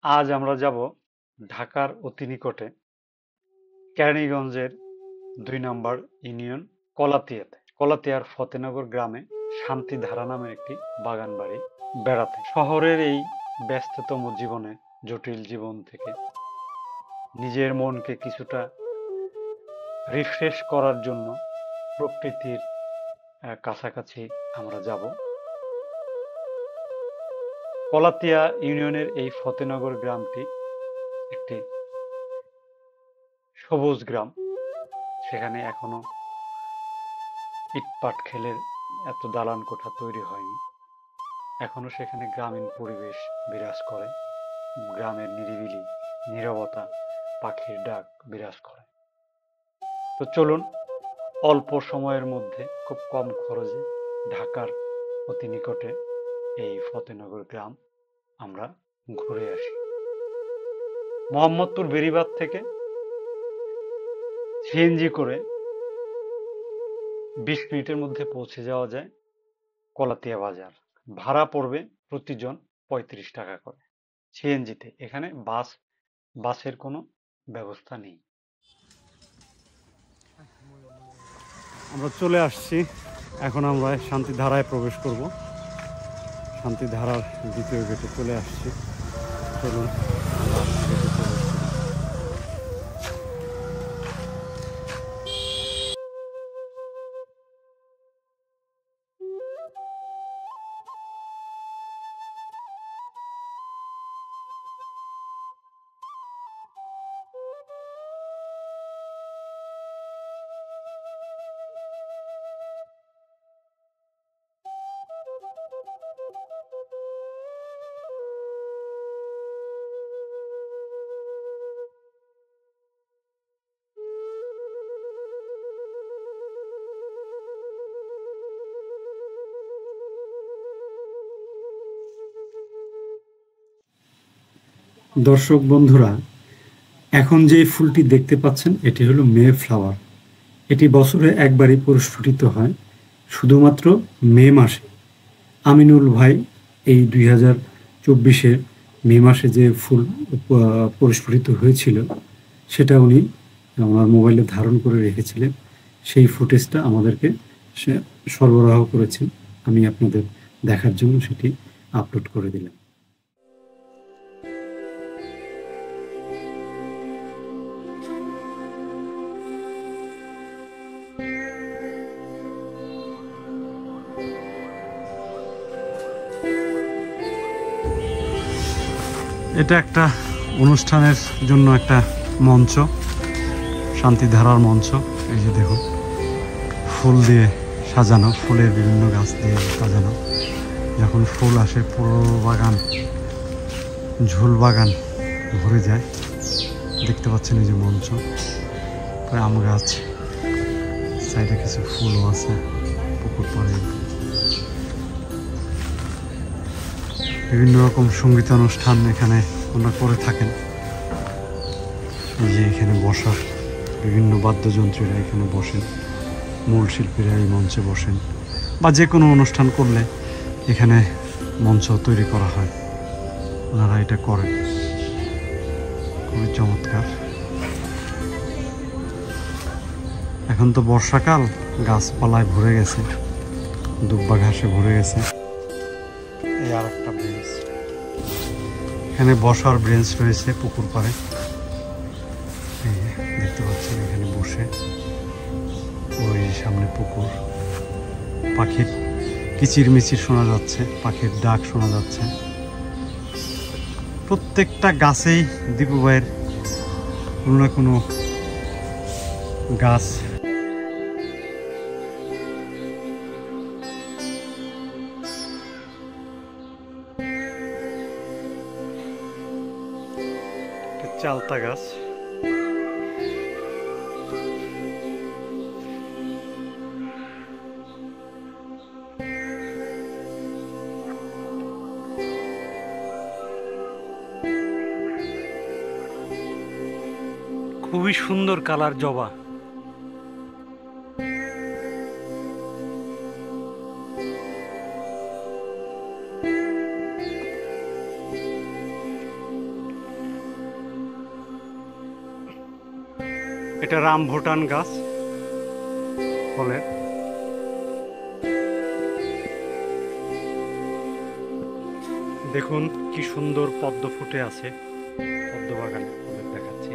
আজ আমরা যাব ঢাকার অতি নিকটে কেরানীগঞ্জের ২ নম্বর ইউনিয়ন কলাতিয়াতে। কলাতিয়ার ফতেনগর গ্রামে শান্তিধারা নামের একটি বাগান বাড়ি বেড়াতে। শহরের এই ব্যস্ততম জীবনে, জটিল জীবন থেকে নিজের মনকে কিছুটা রিফ্রেশ করার জন্য প্রকৃতির কাছাকাছি আমরা যাব। কলাতিয়া ইউনিয়নের এই ফতেনগর গ্রামটি একটি সবুজ গ্রাম। সেখানে এখনো ইটপাটকেলের খেলের এত দালান কোঠা তৈরি হয়নি। এখনো সেখানে গ্রামীণ পরিবেশ বিরাজ করে। গ্রামের নিরিবিলি নীরবতা, পাখির ডাক বিরাজ করে। তো চলুন অল্প সময়ের মধ্যে খুব কম খরচে ঢাকার অতি নিকটে এই ফতেনগর গ্রাম আমরা ঘুরে আসি। মোহাম্মদপুর বেড়িবাঁধ থেকে সিএনজি করে ২০ মিনিটের মধ্যে পৌঁছে যাওয়া যায় কলাতিয়া বাজার। ভাড়া পড়বে প্রতিজন ৩৫ টাকা করে সিএনজিতে। এখানে বাসের কোনো ব্যবস্থা নেই। আমরা চলে আসছি, এখন আমরা শান্তিধারায় প্রবেশ করব। শান্তিধারার দ্বিতীয় গেটে চলে আসছি। চলুন দর্শক বন্ধুরা, এখন যে ফুলটি দেখতে পাচ্ছেন এটি হলো মে ফ্লাওয়ার। এটি বছরে একবারই পরিস্ফুটিত হয়, শুধুমাত্র মে মাসে। আমিনুল ভাই এই 2024-এর মে মাসে যে ফুল পরিস্ফুটিত হয়েছিল সেটা উনি ওনার মোবাইলে ধারণ করে রেখেছিলেন। সেই ফুটেজটা আমাদেরকে সে সরবরাহ করেছেন। আমি আপনাদের দেখার জন্য সেটি আপলোড করে দিলাম। এটা একটা অনুষ্ঠানের জন্য একটা মঞ্চ, শান্তিধারার মঞ্চ। এই যে দেখুন, ফুল দিয়ে সাজানো, ফুলের বিভিন্ন গাছ দিয়ে সাজানো। যখন ফুল আসে পুরো বাগান, ঝুল বাগান ভরে যায়। দেখতে পাচ্ছেন এই যে মঞ্চ, আম গাছ, সাইডে কিছু ফুলও আছে, পুকুর পাড়ে বিভিন্ন রকম সঙ্গীত অনুষ্ঠান এখানে ওনারা করে থাকেন। এই যে এখানে বসার বিভিন্ন বাদ্যযন্ত্রীরা এখানে বসেন, মূল শিল্পীরা এই মঞ্চে বসেন, বা যে কোনো অনুষ্ঠান করলে এখানে মঞ্চ তৈরি করা হয়, ওনারা এটা করেন। খুবই চমৎকার। এখন তো বর্ষাকাল, গাছপালায় ভরে গেছে, দুব্বা ঘাসে ভরে গেছে। এই আর একটা ব্রেঞ্চ, এখানে বসার ব্রেঞ্চ রয়েছে পুকুর পাড়ে। দেখতে পাচ্ছেন এখানে বসে, ওই সামনে পুকুর, পাখির কিচিরমিচির শোনা যাচ্ছে, পাখির ডাক শোনা যাচ্ছে। প্রত্যেকটা গাছেই দীপু ভাইয়ের কোনো না কোনো গাছ চালতা গাছ। খুবই সুন্দর কালার জবা। এটা রামভুটান গাছ ফলের। দেখুন কি সুন্দর পদ্ম ফুটে আছে পদ্ম বাগানে, দেখাচ্ছি।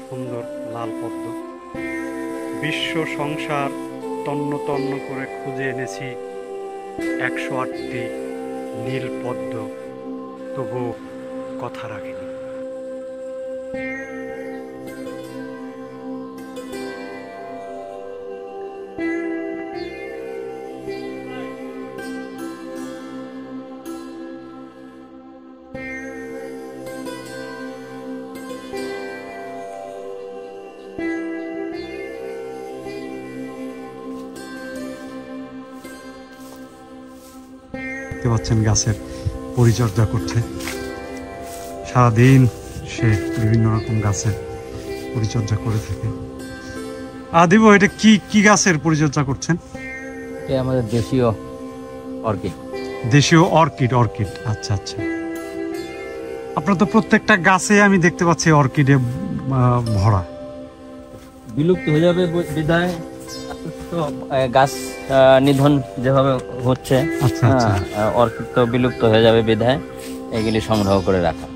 সুন্দর লাল পদ্ম। বিশ্ব সংসার তন্ন তন্ন করে খুঁজে এনেছি 108টি নীল পদ্ম, তবু কথা রাখেনি। দেখতে পাচ্ছেন গাছের পরিচর্যা করছে সারাদিন, সে বিভিন্ন রকম গাছের পরিচর্যা করে থাকে। দিব এটা কি কি গাছের পরিচর্যা করছেন? এটা আমাদের দেশীয় অর্কিড। দেশীয় অর্কিড। অর্কিড, আচ্ছা আচ্ছা। আপনার তো প্রত্যেকটা গাছে আমি দেখতে পাচ্ছি অর্কিডে ভরা। বিলুপ্ত হয়ে যাবে বিধায় গাছ নিধন যেভাবে হচ্ছে, আচ্ছা আচ্ছা। অর্কিড তো বিলুপ্ত হয়ে যাবে বিধায় এগুলি সংগ্রহ করে রাখা।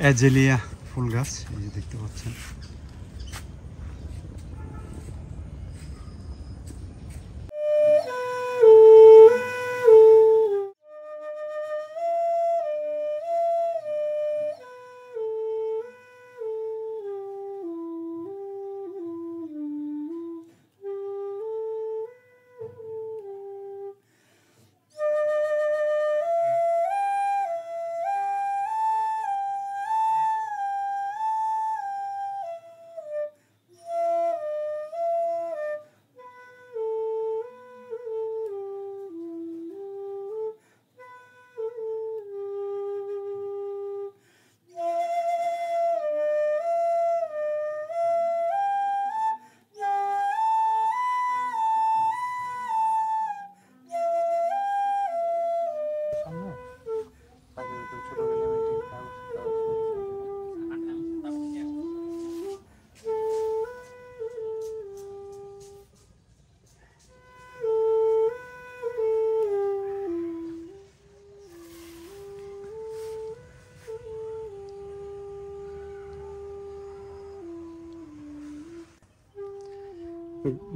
অ্যাজেলিয়া ফুল গাছ, এই যে দেখতে পাচ্ছেন।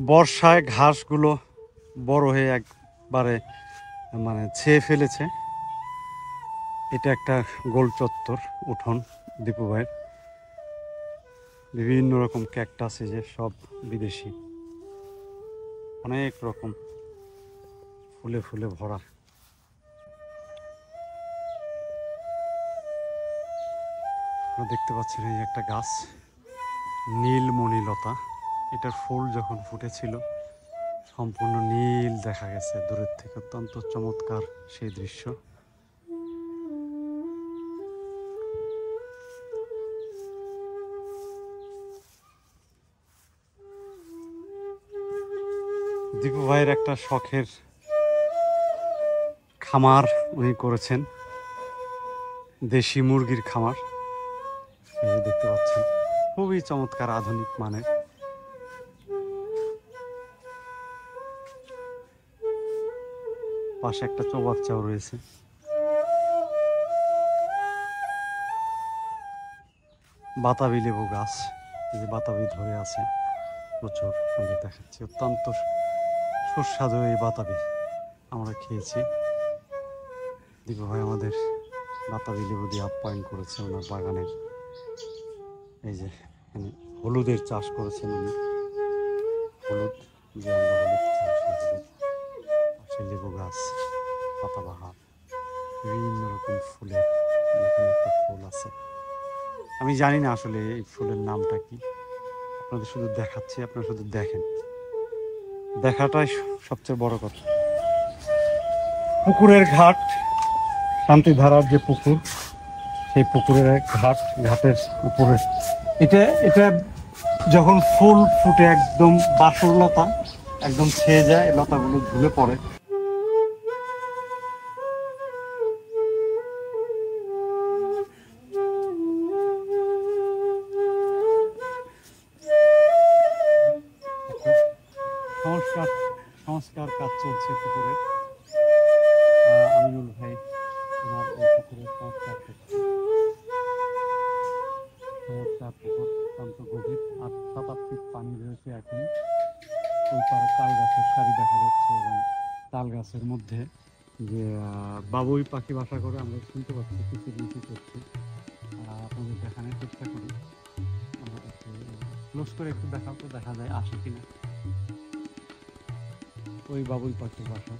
বর্ষায় ঘাসগুলো বড় হয়ে একবারে মানে ছেয়ে ফেলেছে। এটা একটা গোল চত্বর উঠোন দীপু ভাইয়ের। বিভিন্ন রকম ক্যাকটাস, এই যে সব বিদেশি, অনেক রকম ফুলে ফুলে ভরা। আপনারা দেখতে পাচ্ছেন এই একটা গাছ, নীলমণিলতা। এটার ফুল যখন ফুটেছিল সম্পূর্ণ নীল দেখা গেছে দূরের থেকে, অত্যন্ত চমৎকার সেই দৃশ্য। দীপু ভাইয়ের একটা শখের খামার উনি করেছেন, দেশি মুরগির খামার। এই যে দেখতে পাচ্ছেন, খুবই চমৎকার আধুনিক মানের। পাশে একটা চৌবাচ্চাও রয়েছে। বাতাবি লেবু গাছ, এই যে বাতাবি ধরে আছে প্রচুর, আমি দেখাচ্ছি। অত্যন্ত সুস্বাদু এই বাতাবি, আমরা খেয়েছি। দীপু ভাই আমাদের বাতাবি লেবু দিয়ে আপ্যায়ন করেছে ওনার বাগানের। এই যে এখানে হলুদের চাষ করেছেন উনি, হলুদ যে আমরা হলুদ খাই সেই হলুদ। পাশে লেবু গাছ, পাতাবাহার, বিভিন্ন রকম ফুলের, এখানে একটা ফুল আছে, আমি জানি না আসলে এই ফুলের নামটা কি, আপনাদের শুধু দেখাচ্ছি, আপনারা শুধু দেখেন, দেখাটাই সবচেয়ে বড় কথা। পুকুরের ঘাট, শান্তিধারার যে পুকুর, সেই পুকুরের ঘাট, ঘাটের উপরে এটা এটা যখন ফুল ফুটে একদম বাসর লতা, একদম ছেয়ে যায়, লতাগুলো ঝুলে পড়ে। সংস্কার সংস্কার কাজ চলছে পুকুরের। আমিনুল ভাই ওনার এই পুকুরের সংস্কার করছে। সংস্কার পুকুর অত্যন্ত গভীর, 7-8 ফিট পানি রয়েছে এখন। ওই পারে তাল গাছের সারি দেখা যাচ্ছে, এবং তাল গাছের মধ্যে যে বাবুই পাখি বাসা করে আমরা শুনতে পাচ্ছি, কিছু করছি। আপনাদের দেখানোর চেষ্টা করি, আমরা একটু ক্লোজ করে একটু দেখাও তো, দেখা যায় আসে কিনা। ওই বাবুই পাখির বাসা।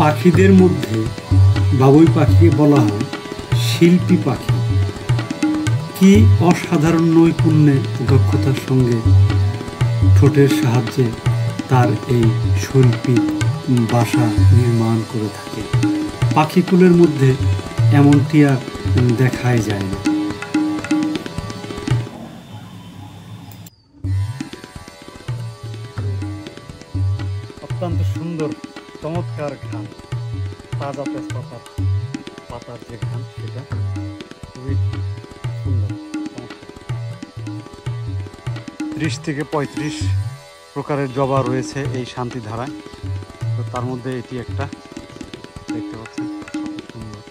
পাখিদের মধ্যে বাবুই পাখিকে বলা হয় শিল্পী পাখি। কি অসাধারণ নৈপুণ্যে, দক্ষতার সঙ্গে ঠোঁটের সাহায্যে তার এই শিল্পী বাসা নির্মাণ করে থাকে। পাখিকুলের মধ্যে এমনটি আর দেখাই যায় না। অত্যন্ত সুন্দর চমৎকার ঘ্রাণ, তাজা তেজপাতার পাতার যে ঘ্রাণ, সেটা খুবই সুন্দর। 30 থেকে 35 প্রকারের জবা রয়েছে এই শান্তিধারায়, তো তার মধ্যে এটি একটা, দেখতে পাচ্ছেন কত সুন্দর।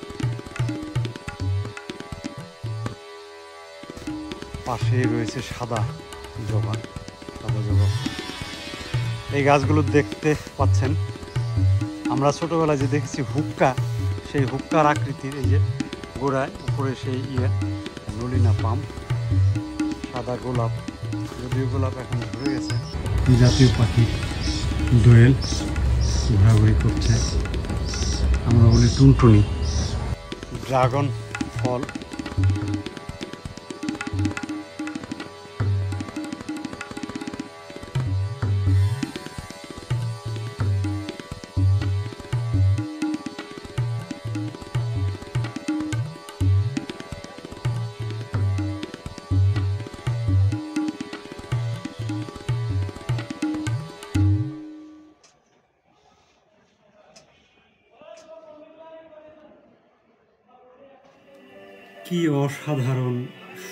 পাশেই রয়েছে সাদা জবা, সাদা জবা। এই গাছগুলো দেখতে পাচ্ছেন, আমরা ছোটবেলায় যে দেখেছি হুক্কা, সেই হুক্কার আকৃতির, এই যে গোড়ায় উপরে সেই নলিনা পাম, সাদা গোলাপ, যদিও গোলাপ এখন ধরে গেছে। জাতীয় পাখি দোয়েল ঘোরাঘুরি করছে, আমরা বলি টুনটুনি। ড্রাগন ফল, কি অসাধারণ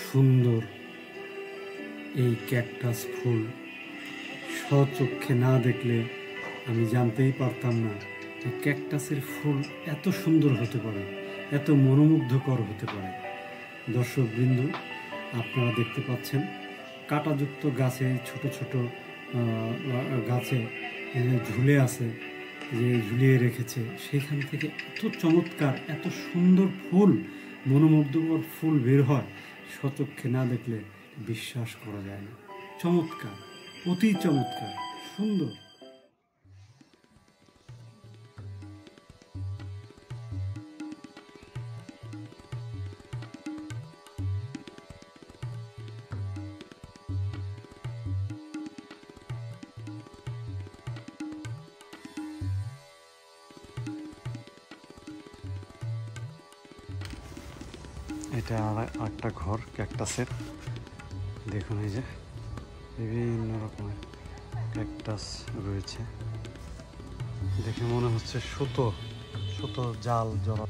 সুন্দর এই ক্যাকটাস ফুল! স্বচক্ষে না দেখলে আমি জানতেই পারতাম না যে ক্যাকটাসের ফুল এত সুন্দর হতে পারে, এত মনোমুগ্ধকর হতে পারে। দর্শকবৃন্দ, আপনারা দেখতে পাচ্ছেন কাঁটাযুক্ত গাছে, ছোট ছোট গাছে ঝুলে আছে, যে ঝুলিয়ে রেখেছে, সেখান থেকে এত চমৎকার, এত সুন্দর ফুল, মনোমুগ্ধকর ফুল বের হয়, স্বচক্ষে না দেখলে বিশ্বাস করা যায় না। চমৎকার, অতি চমৎকার, সুন্দর। এটা একটা ঘর ক্যাকটাসের। দেখুন, এই যে বিভিন্ন রকমের ক্যাকটাস রয়েছে। দেখে মনে হচ্ছে সুতো সুতো জাল জড়া।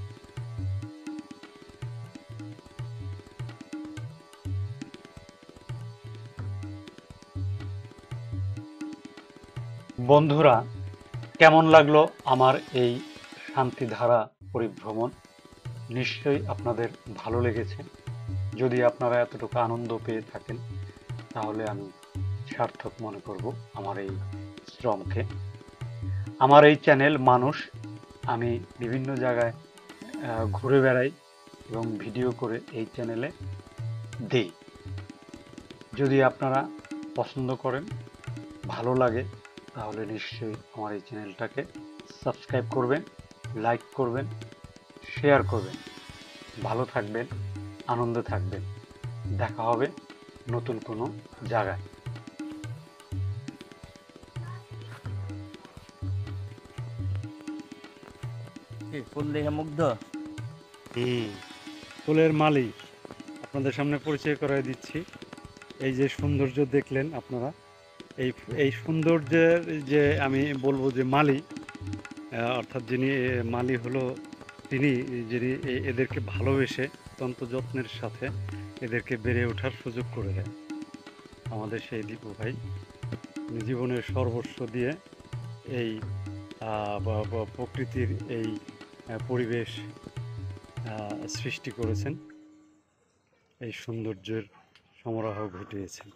বন্ধুরা, কেমন লাগলো আমার এই শান্তিধারা পরিভ্রমণ? নিশ্চয়ই আপনাদের ভালো লেগেছে। যদি আপনারা এতটুকু আনন্দ পেয়ে থাকেন, তাহলে আমি সার্থক মনে করব আমার এই শ্রমকে। আমার এই চ্যানেল মানুষ, আমি বিভিন্ন জায়গায় ঘুরে বেড়াই এবং ভিডিও করে এই চ্যানেলে দিই। যদি আপনারা পছন্দ করেন, ভালো লাগে, তাহলে নিশ্চয়ই আমার এই চ্যানেলটাকে সাবস্ক্রাইব করবেন, লাইক করবেন, শেয়ার করবেন। ভালো থাকবেন, আনন্দে থাকবেন। দেখা হবে নতুন কোনো জায়গায়। ফুল দেখে মুগ্ধ। ফুলের মালি আপনাদের সামনে পরিচয় করাই দিচ্ছি। এই যে সৌন্দর্য দেখলেন আপনারা, এই এই সৌন্দর্যের যে আমি বলবো যে মালি, অর্থাৎ যিনি মালি হলো তিনি, যিনি এদেরকে ভালোবেসে অত্যন্ত যত্নের সাথে এদেরকে বেড়ে ওঠার সুযোগ করে দেন। আমাদের সেই দীপু ভাই জীবনের সর্বস্ব দিয়ে এই প্রকৃতির এই পরিবেশ সৃষ্টি করেছেন, এই সৌন্দর্যের সমারোহ ঘটিয়েছেন।